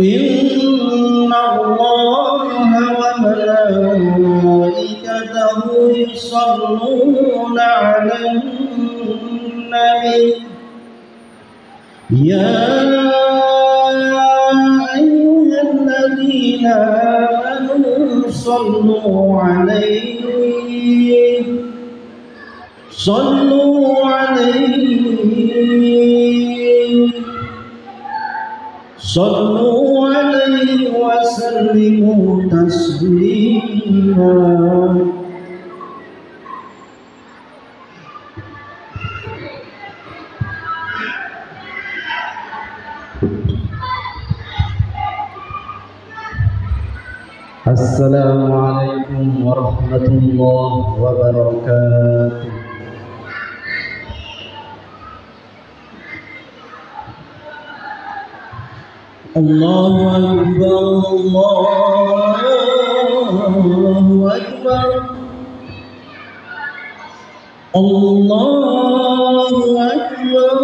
إن الله وملائكته يصلون على النبي يا أيها الذين آمنوا صلوا عليه وسلموا تسليما. السلام عليكم ورحمة الله وبركاته. الله أكبر الله أكبر الله أكبر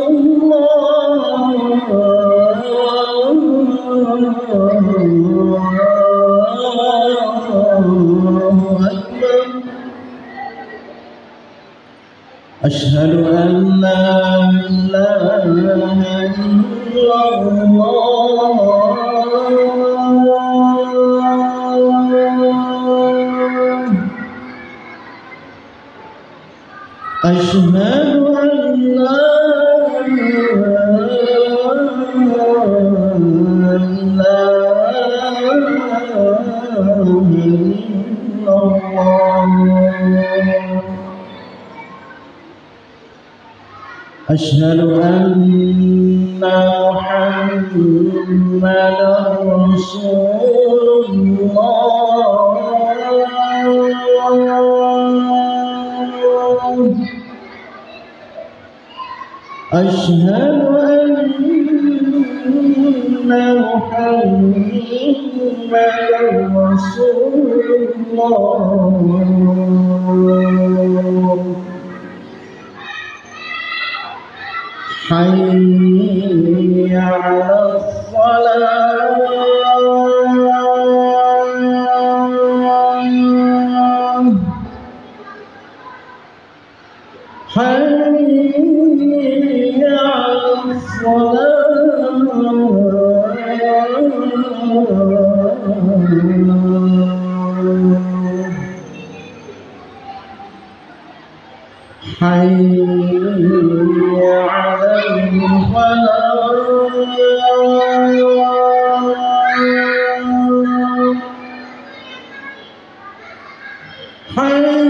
الله أكبر. أشهد أن لا إله إلا الله أشهد أن لا إله إلا الله أشهد أن محمدا رسول الله أشهد أن محمدا رسول الله. حي على الصلاة حي على الصلاة حي على الفلاح حي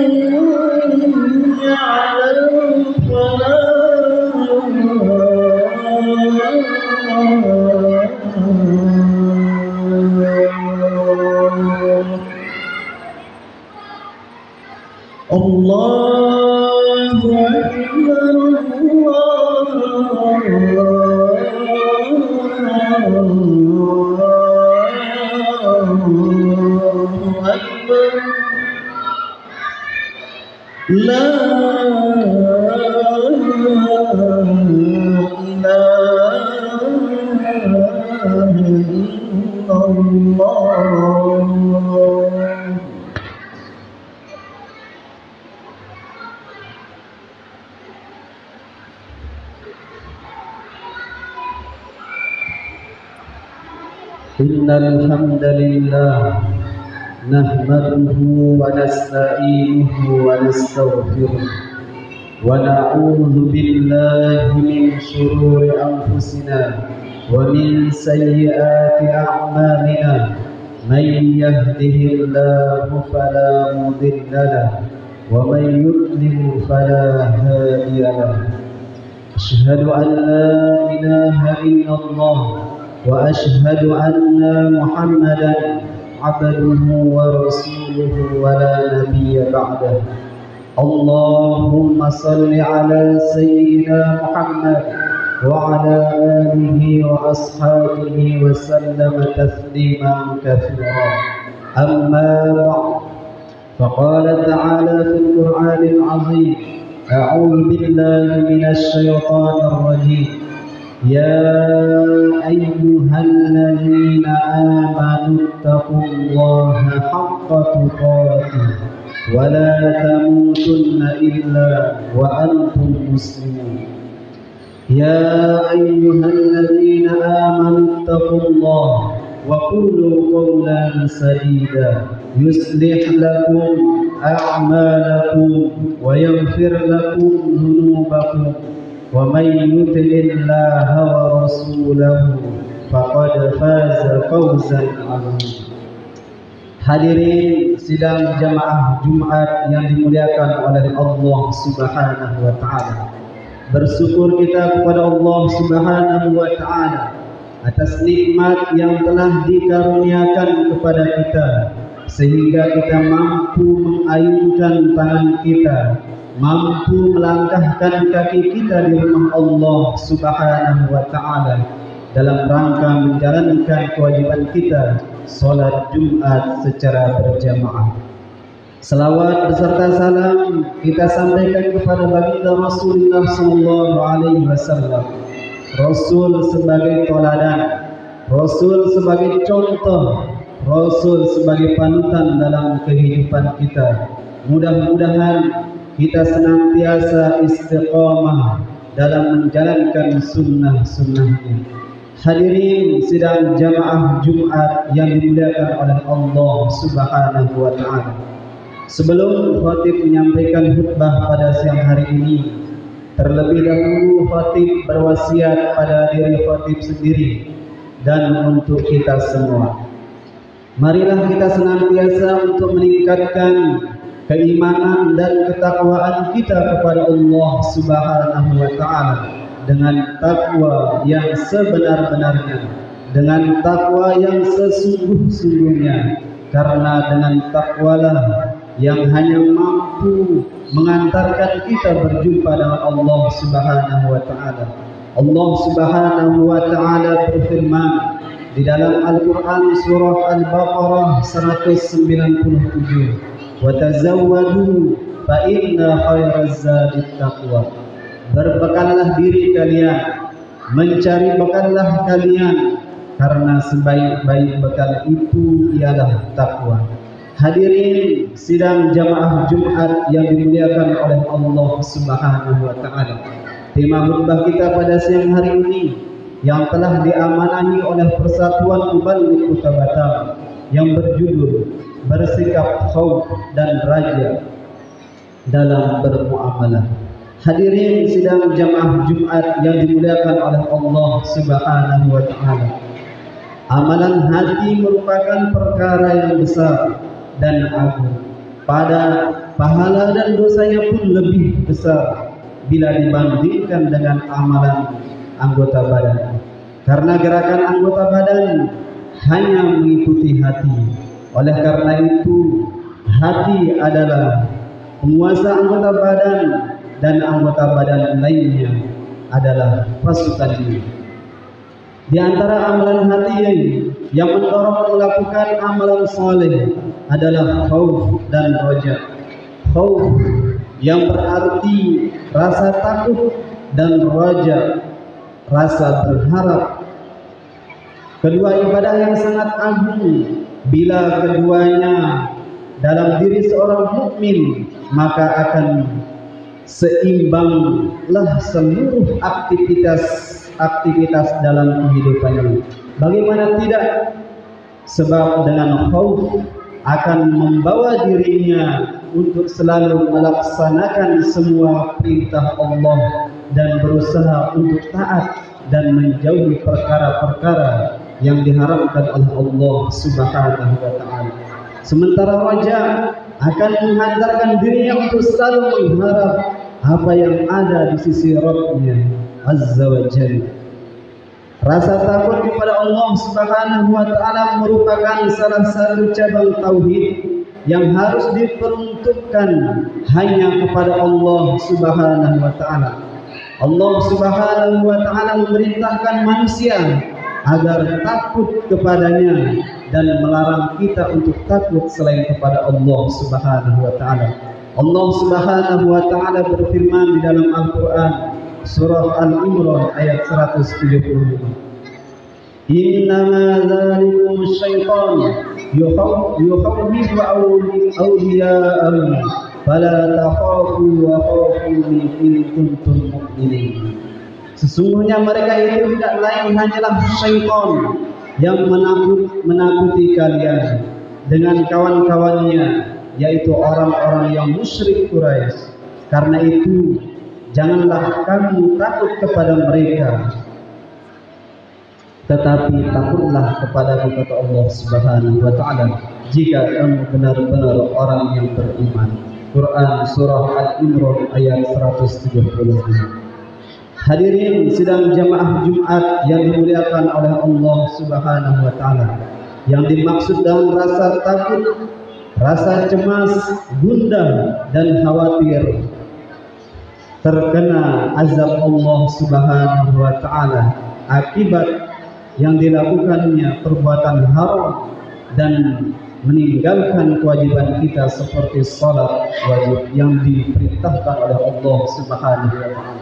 على الفلاح. الله أكبر الله أكبر. لا إله إلا الله. إن الحمد لله نحمده ونستعينه ونستغفره ونعوذ بالله من شرور أنفسنا ومن سيئات أعمالنا من يهده الله فلا مضل له ومن يضلل فلا هادي له. أشهد أن لا إله إلا الله وأشهد أن محمدا عبده ورسوله ولا نبي بعده. اللهم صل على سيدنا محمد وعلى آله وأصحابه وسلم تسليما كثيرا. أما بعد، فقال تعالى في القرآن العظيم: أعوذ بالله من الشيطان الرجيم. يا أيها الذين اتقوا الله حق تقاته ولا تموتن إلا وأنتم مسلمون. يا أيها الذين آمنوا اتقوا الله وقولوا قولا سديدا يصلح لكم أعمالكم ويغفر لكم ذنوبكم ومن يطع الله ورسوله faqad faza fawzan 'azima. Hadirin sidang jamaah Jumat yang dimuliakan oleh Allah Subhanahu wa taala. Bersyukur kita kepada Allah Subhanahu wa taala atas nikmat yang telah dikaruniakan kepada kita sehingga kita mampu mengayunkan tangan kita, mampu melangkahkan kaki kita di rumah Allah Subhanahu wa taala dalam rangka menjalankan kewajiban kita salat Jumat secara berjamaah. Selawat beserta salam kita sampaikan kepada baginda Rasulullah sallallahu alaihi wasallam. Rasul sebagai teladan, Rasul sebagai contoh, Rasul sebagai panutan dalam kehidupan kita. Mudah-mudahan kita senantiasa istiqamah dalam menjalankan sunnah-sunnahnya. Hadirin sidang jamaah Jumat yang dimuliakan oleh Allah Subhanahu wa taala. Sebelum khatib menyampaikan khutbah pada siang hari ini, terlebih dahulu khatib berwasiat pada diri khatib sendiri dan untuk kita semua. Marilah kita senantiasa untuk meningkatkan keimanan dan ketakwaan kita kepada Allah Subhanahu wa taala dengan takwa yang sebenar-benarnya, dengan takwa yang sesungguh-sungguhnya, karena dengan takwalah yang hanya mampu mengantarkan kita berjumpa dengan Allah Subhanahu wa taala. Allah Subhanahu wa taala berfirman di dalam Al-Qur'an surah Al-Baqarah 197, "Wa tazawwadu fa inna khairaz zadit taqwa." Berbekallah diri kalian, mencari bekallah kalian, karena sebaik-baik bekal itu ialah takwa. Hadirin sidang jamaah Jumat yang dimuliakan oleh Allah Subhanahu wa taala. Tema khutbah kita pada siang hari ini yang telah diamanahi oleh Persatuan Muballigh Kota Batam yang berjudul bersikap khauf dan raja dalam bermuamalah. Hadirin sidang jamaah Jumat yang dimuliakan oleh Allah Subhanahu wa taala. Amalan hati merupakan perkara yang besar dan agung. Pahala dan dosanya pun lebih besar bila dibandingkan dengan amalan anggota badan. Karena gerakan anggota badan hanya mengikuti hati. Oleh karena itu, hati adalah penguasa anggota badan dan anggota badan lainnya adalah pasukannya. Di antara amalan hati yang mendorong melakukan amalan saleh adalah khauf dan raja. Khauf yang berarti rasa takut, dan raja rasa berharap. Kedua ibadah yang sangat agung. Bila keduanya dalam diri seorang mukmin, maka akan seimbanglah seluruh aktivitas dalam kehidupannya. Bagaimana tidak? Sebab dengan khauf akan membawa dirinya untuk selalu melaksanakan semua perintah Allah dan berusaha untuk taat dan menjauhi perkara-perkara yang diharamkan oleh Allah Subhanahu wa taala. Sementara raja akan menghantarkan dirinya untuk selalu mengharap apa yang ada di sisi Rabb-Nya Azza wa Jalla. Rasa takut kepada Allah Subhanahu wa taala merupakan salah satu cabang tauhid yang harus diperuntukkan hanya kepada Allah Subhanahu wa taala. Allah Subhanahu wa taala memerintahkan manusia agar takut kepadanya dan melarang kita untuk takut selain kepada Allah Subhanahu wa taala. Allah Subhanahu wa taala berfirman di dalam Al-Qur'an surah Al-Imran ayat 175. Innama dzalikum syaitan yukhawwifu awliya'ahu fala takhafu wa khafuni in kuntum mu'minin. Sesungguhnya mereka itu tidak lain hanyalah syaitan yang menakuti kalian dengan kawan-kawannya, yaitu orang-orang yang musyrik Quraisy. Karena itu janganlah kamu takut kepada mereka, tetapi takutlah kepada kata Allah Subhanahu wa taala jika kamu benar-benar orang yang beriman. Quran surah Al-Imran ayat 175. Hadirin sidang jamaah Jumat yang dimuliakan oleh Allah Subhanahu wa taala. Yang dimaksud dalam rasa takut, rasa cemas, gundah dan khawatir terkena azab Allah Subhanahu wa taala akibat yang dilakukannya perbuatan haram dan meninggalkan kewajiban kita seperti salat wajib yang diperintahkan oleh Allah Subhanahu wa taala.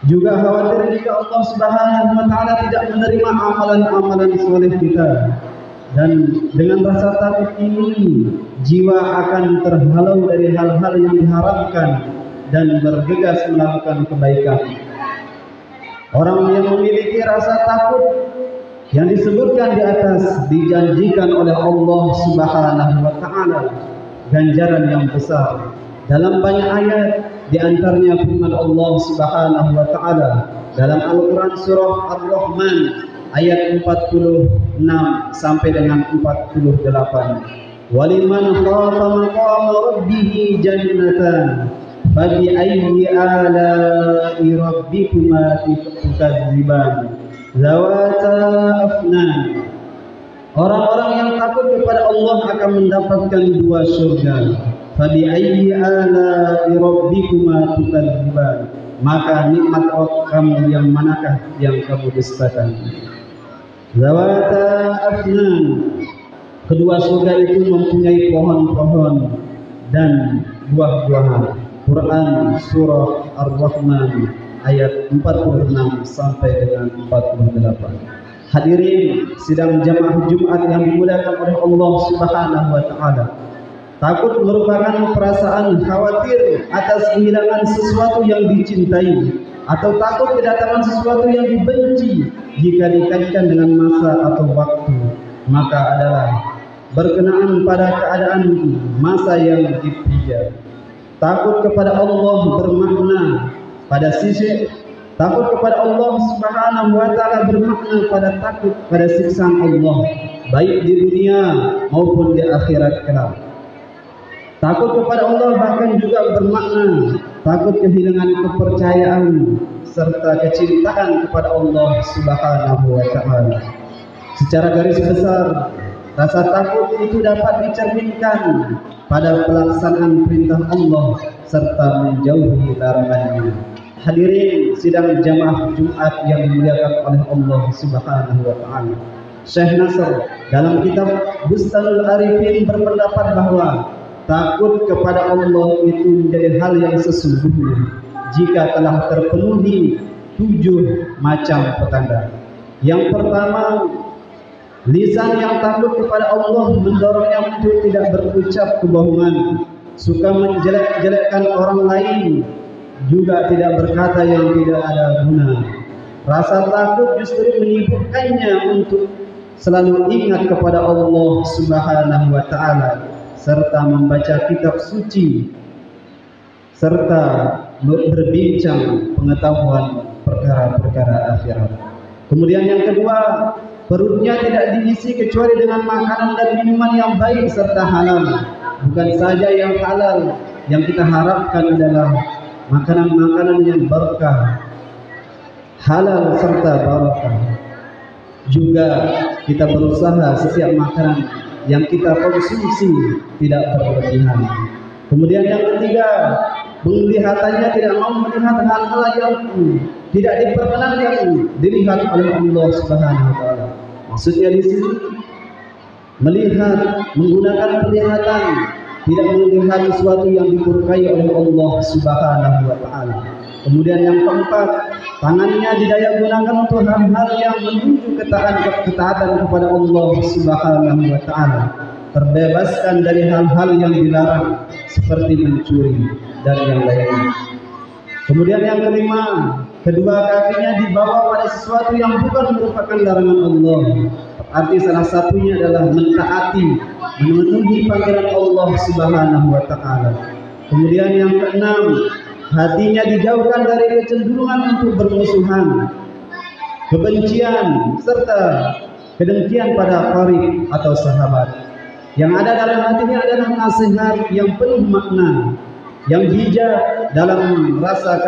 Juga khawatir jika Allah Subhanahu wa taala tidak menerima amalan-amalan soleh kita, dan dengan rasa takut ini jiwa akan terhalau dari hal-hal yang diharamkan dan bergegas melakukan kebaikan. Orang yang memiliki rasa takut yang disebutkan di atas dijanjikan oleh Allah Subhanahu wa taala ganjaran yang besar dalam banyak ayat, di antaranya firman Allah Subhanahu wa taala dalam Al-Qur'an surah Ar-Rahman ayat 46 sampai dengan 48. Waliman khafa maqama rabbih jannatan fabi ayyi ala'i rabbikuma tukadziban zawata afnan. Orang-orang yang takut kepada Allah akan mendapatkan dua surga. Fabi ayyi ala'i rabbikuma tukadziban. Maka nikmat Rabb kamu yang manakah yang kamu dustakan? Zawata afnan. Kedua surga itu mempunyai pohon-pohon dan buah-buahan. Quran surah Ar-Rahman ayat 46 sampai dengan 48. Hadirin sidang jamaah Jumat yang dimuliakan oleh Allah Subhanahu wa taala. Takut merupakan perasaan khawatir atas kehilangan sesuatu yang dicintai atau takut kedatangan sesuatu yang dibenci. Jika dikaitkan dengan masa atau waktu, maka adalah berkenaan pada keadaan masa yang dipijak. Takut kepada Allah bermakna pada sisi takut kepada Allah Subhanahu wa taala bermakna pada takut pada siksaan Allah baik di dunia maupun di akhirat kelak. Takut kepada Allah bahkan juga bermakna takut kehilangan kepercayaan serta kecintaan kepada Allah Subhanahu wa taala. Secara garis besar, rasa takut itu dapat dicerminkan pada pelaksanaan perintah Allah serta menjauhi larangannya. Hadirin sidang jamaah Jumat yang dimuliakan oleh Allah Subhanahu wa taala. Syekh Nasr dalam kitab Bustanul Arifin berpendapat bahwa takut kepada Allah itu menjadi hal yang sesungguhnya jika telah terpenuhi 7 macam petanda. Yang pertama, lisan yang takut kepada Allah mendorongnya untuk tidak berucap kebohongan, suka menjelek-jelekkan orang lain, juga tidak berkata yang tidak ada guna. Rasa takut justru menyibukkannya untuk selalu ingat kepada Allah Subhanahu wa taala serta membaca kitab suci serta berbincang pengetahuan perkara-perkara akhirat. Kemudian yang kedua, perutnya tidak diisi kecuali dengan makanan dan minuman yang baik serta halal. Bukan saja yang halal, yang kita harapkan adalah makanan-makanan yang berkah, halal serta barakah. Juga kita berusaha setiap makanan yang kita konsumsi tidak berlebihan. Kemudian yang ketiga, penglihatannya tidak mau melihat hal-hal yang tidak diperkenankan dilihat oleh Allah Subhanahu wa taala. Maksudnya di sini melihat menggunakan penglihatan, tidak melihat sesuatu yang dimurkai oleh Allah Subhanahu wa taala. Kemudian yang keempat, tangannya didaya gunakan untuk hal-hal yang menuju ketaatan kepada Allah Subhanahu wa Ta'ala, terbebaskan dari hal-hal yang dilarang seperti mencuri dan yang lainnya. Kemudian yang kelima, kedua kakinya dibawa pada sesuatu yang bukan merupakan larangan Allah. Arti salah satunya adalah mentaati, memenuhi panggilan Allah Subhanahu wa Ta'ala. Kemudian yang keenam, hatinya dijauhkan dari kecenderungan untuk bermusuhan, kebencian, serta kedengkian pada qarib atau sahabat. Yang ada dalam hatinya adalah nasihat yang penuh makna, yang bijak dalam rasa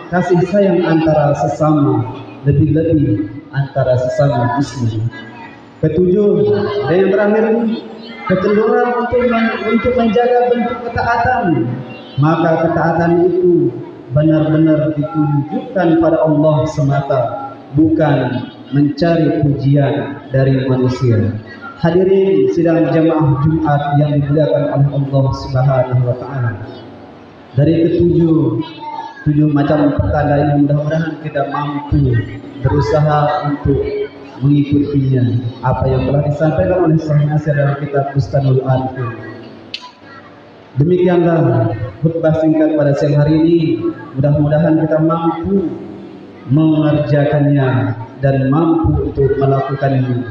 kasih sayang antara sesama, lebih-lebih antara sesama muslim. Ketujuh, dan yang terakhir, kecenderungan untuk menjaga bentuk ketaatan. Maka ketaatan itu benar-benar ditunjukkan pada Allah semata, bukan mencari pujian dari manusia. Hadirin sidang jamaah Jumat yang dimuliakan oleh Allah Subhanahu wa Ta'ala. Dari tujuh macam pertanda ini, mudah-mudahan kita mampu berusaha untuk mengikutinya apa yang telah disampaikan oleh Sahih Nasir dalam kitab Bustanul Arifin. Demikianlah khutbah singkat pada siang hari ini. Mudah-mudahan kita mampu mengerjakannya dan mampu untuk melakukannya.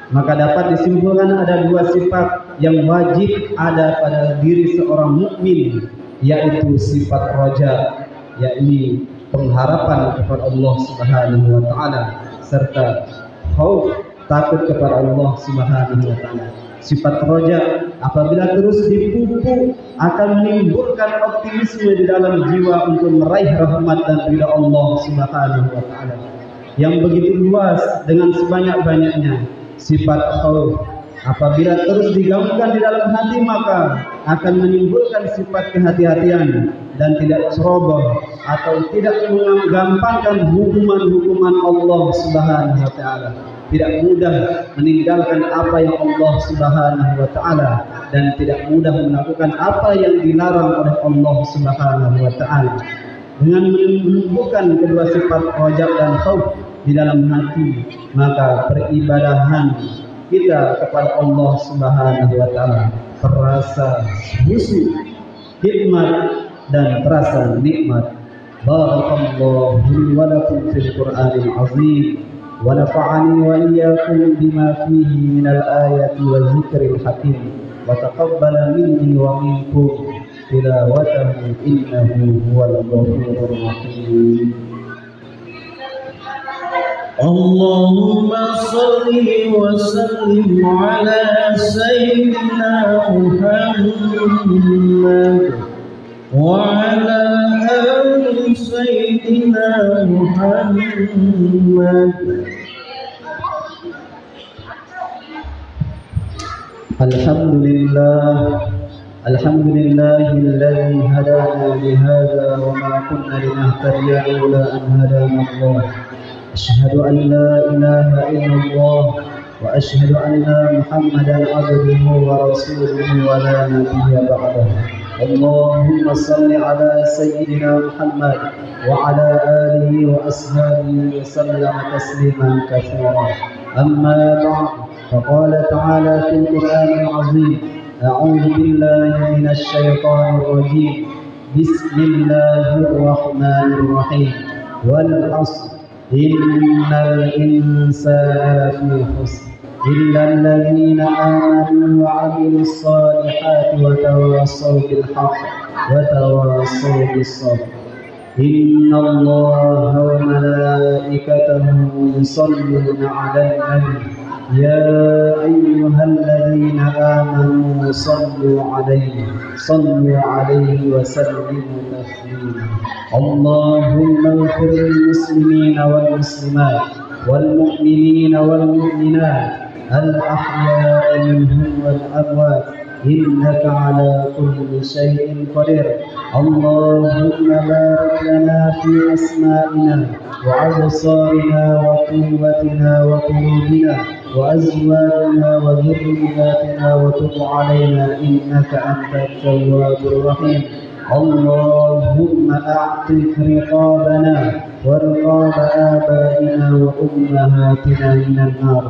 Maka dapat disimpulkan ada dua sifat yang wajib ada pada diri seorang mukmin, yaitu sifat raja, yakni pengharapan kepada Allah Subhanahu wa Ta'ala, serta khauf, takut kepada Allah Subhanahu wa Ta'ala. Sifat raja apabila terus dipupuk akan menimbulkan optimisme di dalam jiwa untuk meraih rahmat dan ridha Allah Subhanahu wa Ta'ala yang begitu luas dengan sebanyak-banyaknya. Sifat khauf apabila terus digaungkan di dalam hati, maka akan menimbulkan sifat kehati-hatian dan tidak ceroboh atau tidak menggampangkan hukuman-hukuman Allah Subhanahu wa Ta'ala, tidak mudah meninggalkan apa yang Allah Subhanahu wa Ta'ala, dan tidak mudah melakukan apa yang dilarang oleh Allah Subhanahu wa Ta'ala. Dengan menumbuhkan kedua sifat raja dan khauf di dalam hati, maka peribadahan kita kepada Allah Subhanahu wa Ta'ala terasa khusyuk, hikmat, dan terasa nikmat. Barakallahu li wa lakum fil Qur'anil azim wa nafa'ani wa iyyakum bima fihi minal ayati wa zikril hakim wa taqabbala minni wa minkum tilawatahu innahu huwal ghafurur rahim. Allahumma salli wa sallim ala sayyidina Muhammad wa ala ali sayyidina Muhammad. Alhamdulillahilladzi hadana li hadza wa ma kunna linahtadiya laula an hadana Allah. Asyhadu an la ilaha illallah wa asyhadu anna Muhammadan abduhu wa rasuluhu wa la nabiyya ba'dahu. Allahumma salli ala sayyidina Muhammad wa ala alihi wa ashabihi wa sallama tasliman katsira. Amma ba'd, faqala ta'ala fil Qur'anil 'azim, a'udzu billahi minasy syaithanir rajim. Bismillahir rahmanir rahim. Wal 'ashr innal insana lafi khusr illa alladhina amanu wa 'amilus solihati wa tawassaw bil haqq wa tawassaw bis sabr. Innallaha wa malaikatahu yusholluna 'alan nabi ya ayyuhalladzina amanu sallu 'alaihi wa sallimu taslima. Allahumma ighfir lil muslimina wal muslimat wal mu'minina wal mu'minat al ahya'i minhum wal amwat innaka ala kulli syai'in qadir. Allahumma barik lana fi asma'ina wa absarina wa quwwatina wa qulubina wa azwajina wa dhurriyyatina wa tub 'alaina innaka antat tawwabur rahim. اللهم أعتق رقابنا ورقاب آبائنا وأمهاتنا من النار.